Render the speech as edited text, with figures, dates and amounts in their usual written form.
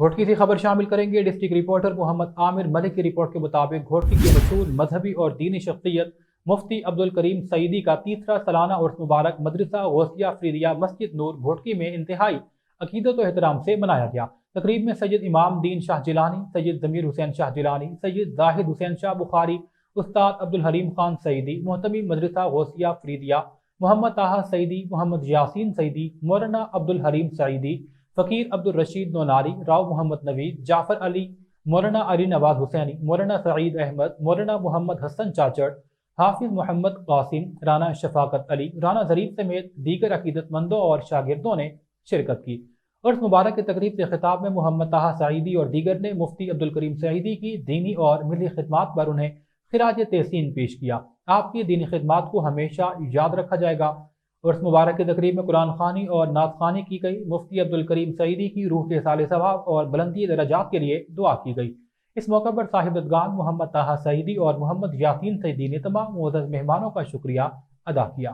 گھوٹکی سے خبر شامل کریں گے۔ ڈسٹرکٹ رپورٹر محمد عامر ملک کی رپورٹ کے مطابق گھوٹکی کی مشہور مذہبی اور دینی شخصیت مفتی عبدالکریم سعیدی کا تیسرا سالانہ عرس مبارک مدرسہ غوثیہ فریدیہ مسجد نور گھوٹکی میں انتہائی عقیدت و احترام سے منایا گیا۔ تقریب میں سید امام دین شاہ جیلانی، سید ضمیر حسین شاہ جیلانی، سید زاہد حسین شاہ بخاری، استاد عبدالحلیم خان سعیدی، محتمی مدرسہ غوثیہ فریدیہ محمد طاہر سعیدی، محمد یاسین سعیدی، مولانا عبدالحلیم سعیدی، فقیر عبدالرشید نوناری، راؤ محمد نوید، جعفر علی، مولانا علی نواز حسینی، مولانا سعید احمد، مولانا محمد حسن چاچڑ، حافظ محمد قاسم، رانا شفاقت علی، رانا ظریف سمیت دیگر عقیدت مندوں اور شاگردوں نے شرکت کی۔ عرس مبارک کی تقریب کے خطاب میں محمد طاہر سعیدی اور دیگر نے مفتی عبدالکریم سعیدی کی دینی اور ملی خدمات پر انہیں خراج تحسین پیش کیا۔ آپ کی دینی خدمات کو ہمیشہ یاد رکھا جائے گا۔ عرس مبارک کی تقریب میں قرآن خوانی اور نعت خوانی کی گئی۔ مفتی عبدالکریم سعیدی کی روح کے اصال ثواب اور بلندی درجات کے لیے دعا کی گئی۔ اس موقع پر صاحب ادگان محمد طاہر سعیدی اور محمد یاسین سعیدی نے تمام معزز مہمانوں کا شکریہ ادا کیا۔